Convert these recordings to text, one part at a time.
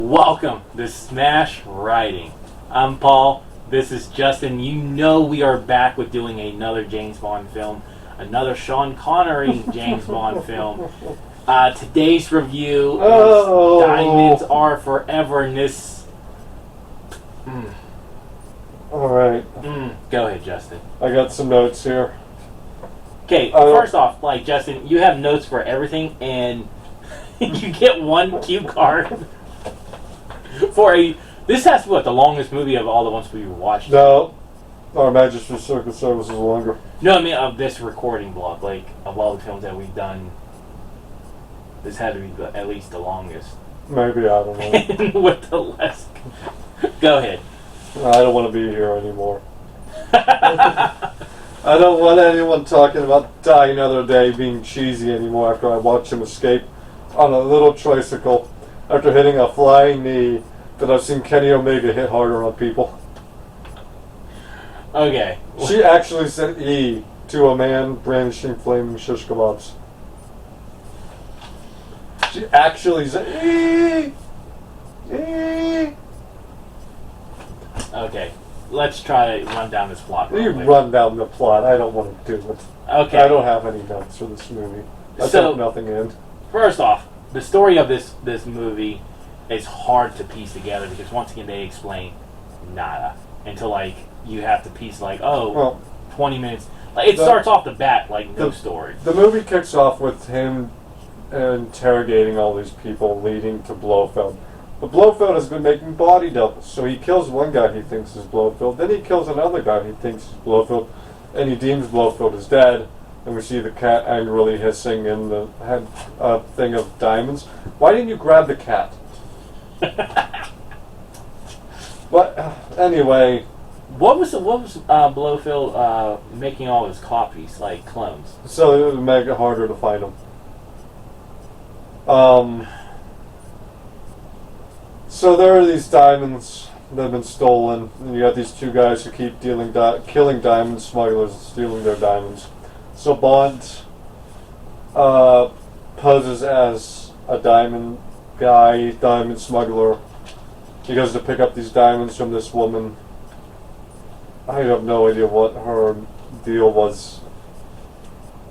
Welcome to Smash Writing. I'm Paul. This is Justin. You know we are back with doing another James Bond film, another Sean Connery James Bond film. Today's review is Diamonds Are Forever, and this... Alright. Go ahead, Justin. I got some notes here. Okay, first off, Justin, you have notes for everything, and you get one cue card for a... This has to be, the longest movie of all the ones we've watched. No. Our Majesty's Secret Service is longer. No, I mean of this recording block, of all the films that we've done, this had to be at least the longest. Maybe, I don't know. And with the less... Go ahead. I don't want to be here anymore. I don't want anyone talking about Die Another Day being cheesy anymore after I watch him escape on a little tricycle after hitting a flying knee that I've seen Kenny Omega hit harder on people. Okay. She actually said E to a man brandishing flaming shish kebabs. She actually said E! E! Okay. Let's try to run down this plot. You run down the plot. I don't want to do it. Okay. I don't have any notes for this movie. I took nothing in. First off, the story of this movie is hard to piece together because once again they explain nada until you have to piece 20 minutes. It starts off the bat no story. The movie kicks off with him interrogating all these people, leading to Blofeld. But Blofeld has been making body doubles, so he kills one guy he thinks is Blofeld, then he kills another guy he thinks is Blofeld, and he deems Blofeld as dead, and we see the cat angrily hissing in the head thing of diamonds. Why didn't you grab the cat? But anyway, what was Blofeld making all his copies clones? So it would make it harder to find him. So there are these diamonds that have been stolen, and you got these two guys who keep killing diamond smugglers and stealing their diamonds. So Bond poses as a diamond guy, diamond smuggler. He goes to pick up these diamonds from this woman. I have no idea what her deal was.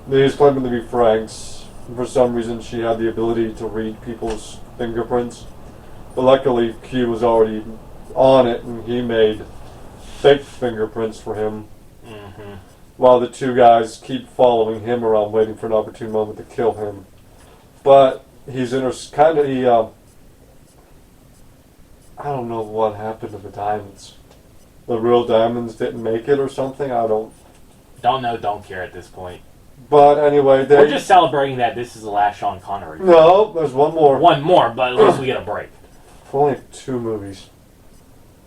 He's claiming to be Frank's. For some reason, she had the ability to read people's fingerprints. But luckily, Q was already on it, and he made fake fingerprints for him. Mm-hmm. While the two guys keep following him around, waiting for an opportune moment to kill him. But he's I don't know what happened to the diamonds. The real diamonds didn't make it or something? I don't know, don't care at this point. But anyway, we're just celebrating that this is the last Sean Connery. No, there's one more. One more, but at least we get a break. For only 2 movies.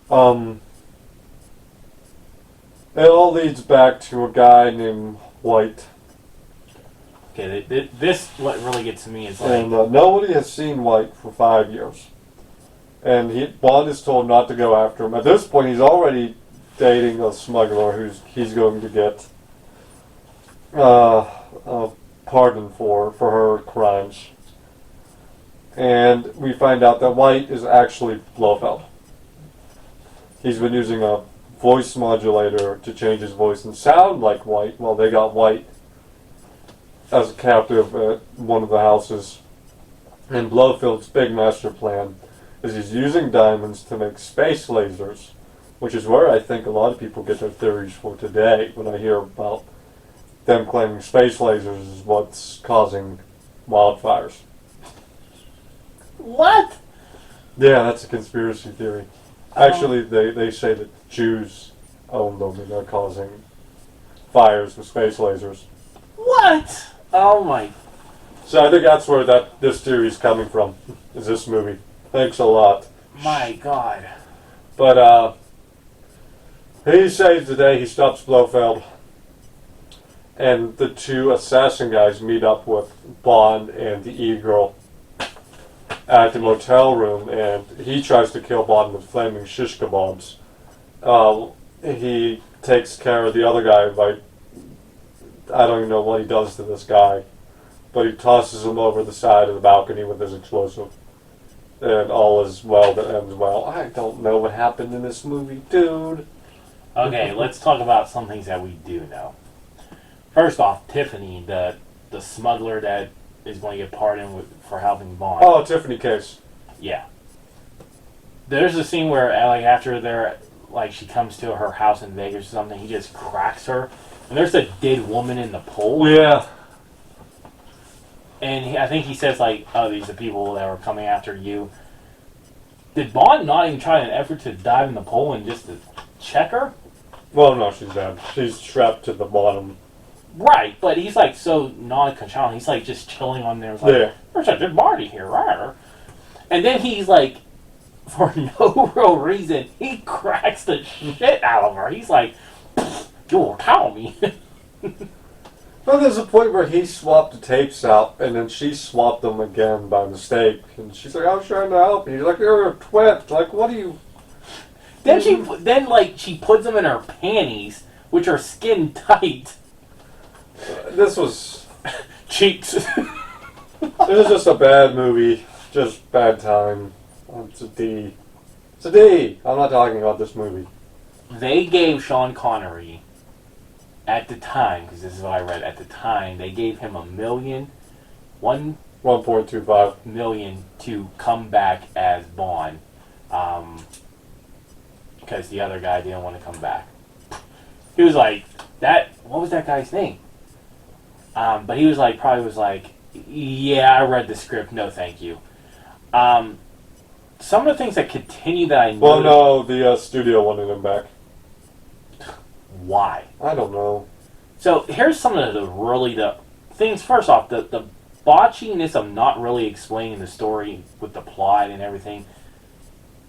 It all leads back to a guy named White. Okay, this what really gets to me is and nobody has seen White for 5 years. And Bond is told not to go after him. At this point, he's already dating a smuggler he's going to get a pardon for her crimes. And we find out that White is actually Blofeld. He's been using a voice modulator to change his voice and sound like White. Well, they got White as a captive at one of the houses. And Blofeld's big master plan is he's using diamonds to make space lasers, which is where I think a lot of people get their theories for today when I hear about them claiming space lasers is what's causing wildfires. What? Yeah, that's a conspiracy theory. Actually, they say that Jews own them and they're causing fires with space lasers. What? Oh my... So I think that's where this theory is coming from, is this movie. Thanks a lot. My God. But, he saves the day, he stops Blofeld, and the 2 assassin guys meet up with Bond and the E-girl at the motel room, and he tries to kill Bond with flaming shish kebabs. He takes care of the other guy by... I don't even know what he does to this guy, but he tosses him over the side of the balcony with his explosive. and all is well that ends well. I don't know what happened in this movie, dude. Okay, let's talk about some things that we do know. First off, Tiffany, the smuggler that is going to get pardoned for helping Bond. Oh, Tiffany Case. Yeah. There's a scene where, like, after they're, like, she comes to her house in Vegas or something, he just cracks her, and there's a dead woman in the pool. Yeah. And I think he says, like, oh, these are the people that were coming after you. Did Bond not even try an effort to dive in the pool and just to check her? Well, no, she's dead. She's strapped to the bottom. Right, but he's, like, so non-chalant. He's, like, just chilling on there. It's like, Yeah. there's a dead body here, right? And then he's, like, for no real reason, he cracks the shit out of her. He's like, you'll tell me. Well, there's a point where he swapped the tapes out, and then she swapped them again by mistake. And she's like, I was trying to help you. He's like, you're a twit. Like, what do you... Then she puts them in her panties, which are skin tight. This was... Cheeks. This is just a bad movie. Just bad time. It's a D. It's a D. I'm not talking about this movie. They gave Sean Connery, at the time, because this is what I read, at the time, they gave him $1 million 1.25 million to come back as Bond, because the other guy didn't want to come back. He was like, what was that guy's name? But he was like, yeah, I read the script, no thank you. Some of the things that continue that I noticed... Well, no, the studio wanted him back. Why? I don't know. So here's some of the things. First off, the botchiness of not really explaining the story with the plot and everything,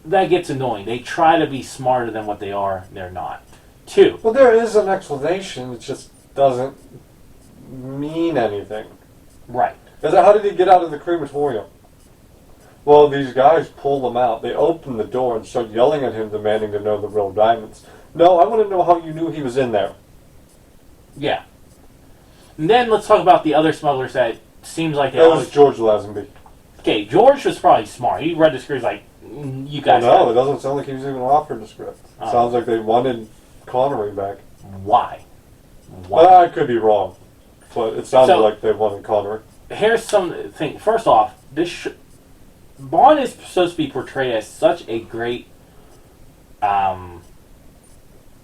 that gets annoying. They try to be smarter than what they are. They're not. 2. Well, there is an explanation. It just doesn't mean anything. Right. How did he get out of the crematorium? Well, these guys pull him out. They open the door and start yelling at him, demanding to know the real diamonds. No, I want to know how you knew he was in there. Yeah. And then let's talk about the other smugglers that seems like they That was George Lazenby. Okay, George was probably smart. He read the script like, you guys... Well, no, it doesn't sound like he was even offered the script. Oh. Sounds like they wanted Connery back. Why? Well, I could be wrong. But it sounded like they wanted Connery. Here's some thing. First off, Bond is supposed to be portrayed as such a great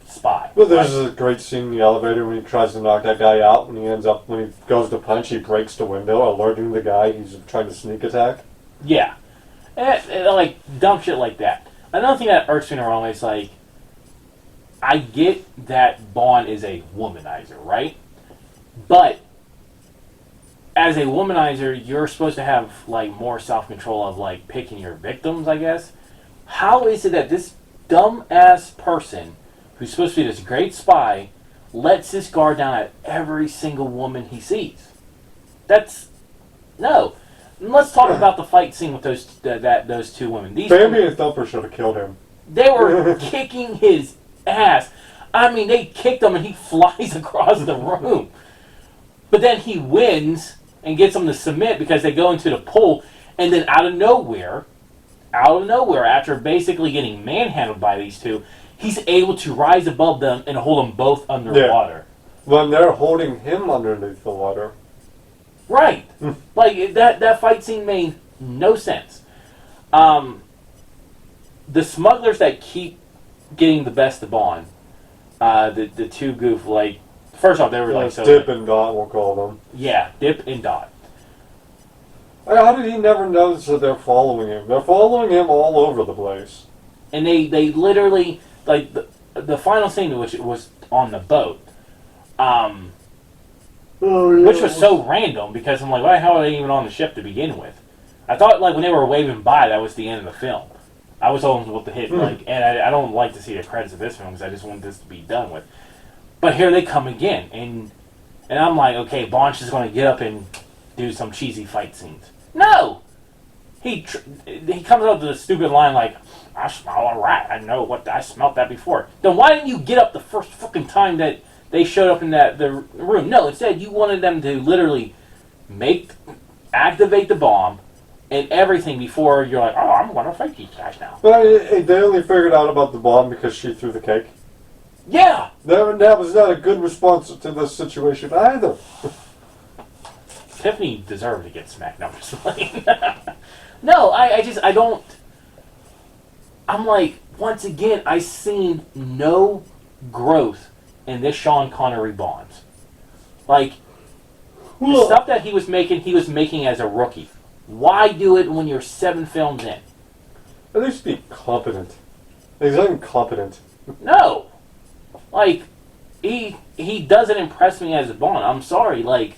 spy. Well, there's a great scene in the elevator when he tries to knock that guy out, and when he goes to punch, he breaks the window, alerting the guy he's trying to sneak attack. Yeah. And, like, dumb shit like that. Another thing that irks me in the wrong way is, like, I get that Bond is a womanizer, right? But as a womanizer, you're supposed to have, like, more self-control of, like, picking your victims, I guess. How is it that this dumb-ass person, who's supposed to be this great spy, lets this guard down at every single woman he sees? No. And let's talk about the fight scene with those two women. Bambi and Thumper should have killed him. They were kicking his ass. I mean, they kicked him and he flies across the room. But then he wins and gets them to submit because they go into the pool, and then out of nowhere, after basically getting manhandled by these two, he's able to rise above them and hold them both underwater. When they're holding him underneath the water. Right. Like, that fight scene made no sense. The smugglers that keep getting the best of Bond, the two goof, like, first off, they were like... Dip and Dot, we'll call them. Yeah, Dip and Dot. How did he never notice that they're following him? They're following him all over the place. And they literally, like, the final scene, which was on the boat, which was so random, because I'm like, why the hell are they even on the ship to begin with? I thought, like, when they were waving by, that was the end of the film. I was almost to hit, like, and I don't like to see the credits of this film, because I just want this to be done with. But here they come again, and I'm like, okay, Bond's just going to get up and do some cheesy fight scenes. No! He comes up with the stupid line like, I smell a rat. I smelt that before. Then why didn't you get up the first fucking time that they showed up in the room? No, instead you wanted them to literally activate the bomb, and everything before you're like, oh, I'm going to fight these guys now. But they only figured out about the bomb because she threw the cake. Yeah. That was not a good response to this situation either. Tiffany deserved to get smacked. No, I'm just playing. No, I don't. I'm like, once again, I seen no growth in this Sean Connery Bond. Like, the stuff that he was making as a rookie. Why do it when you're 7 films in? At least be competent. He's incompetent. No. Like, he doesn't impress me as a Bond. I'm sorry. Like,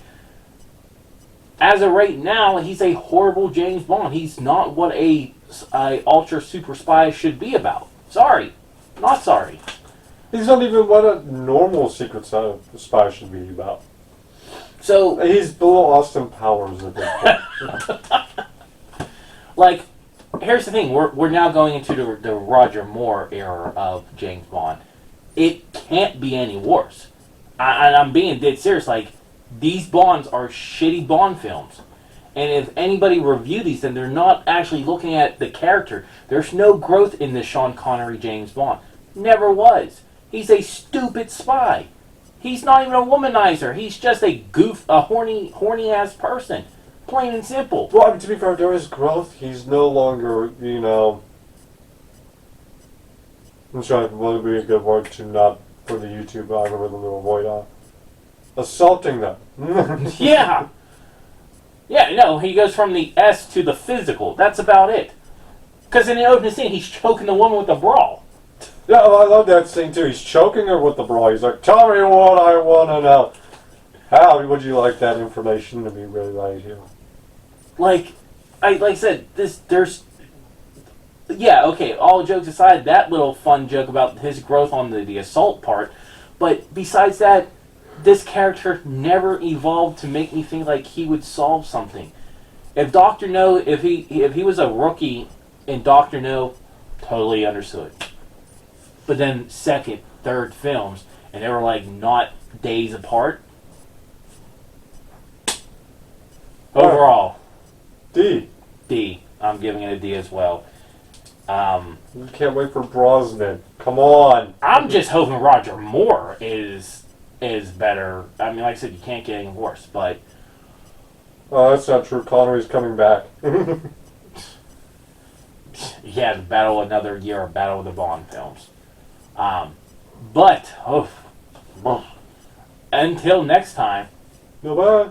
as of right now, he's a horrible James Bond. He's not what a ultra super spy should be about. Sorry. Not sorry. He's not even what a normal secret spy should be about. So he's below Austin Powers at this point. Like, here's the thing. We're now going into the Roger Moore era of James Bond. It can't be any worse. And I'm being dead serious. Like, these Bonds are shitty Bond films. And if anybody review these, then they're not actually looking at the character. There's no growth in the Sean Connery James Bond. Never was. He's a stupid spy. He's not even a womanizer. He's just a horny ass person. Plain and simple. Well, I mean, to be fair, there is growth. He's no longer, I'm trying what would be a good word to not for the YouTube algorithm to avoid assaulting them. Yeah. Yeah, no, he goes from the S to the physical. That's about it. Because in the opening scene, he's choking the woman with the brawl. Yeah, well, I love that scene too. He's choking her with the bra. He's like, tell me what I want to know. How would you like that information to be relayed here? Like I said, yeah, okay, all jokes aside, that little fun joke about his growth on the assault part, but besides that, this character never evolved to make me think like he would solve something. If Dr. No, if he was a rookie in Dr. No, totally understood. But then second, third films, and they were like not days apart. Overall, D. I'm giving it a D as well. You can't wait for Brosnan. Come on. I'm just hoping Roger Moore is better. I mean, like I said, you can't get any worse, but Oh, that's not true. Connery's coming back. yeah, another year of Battle of the Bond films. But until next time. Bye-bye.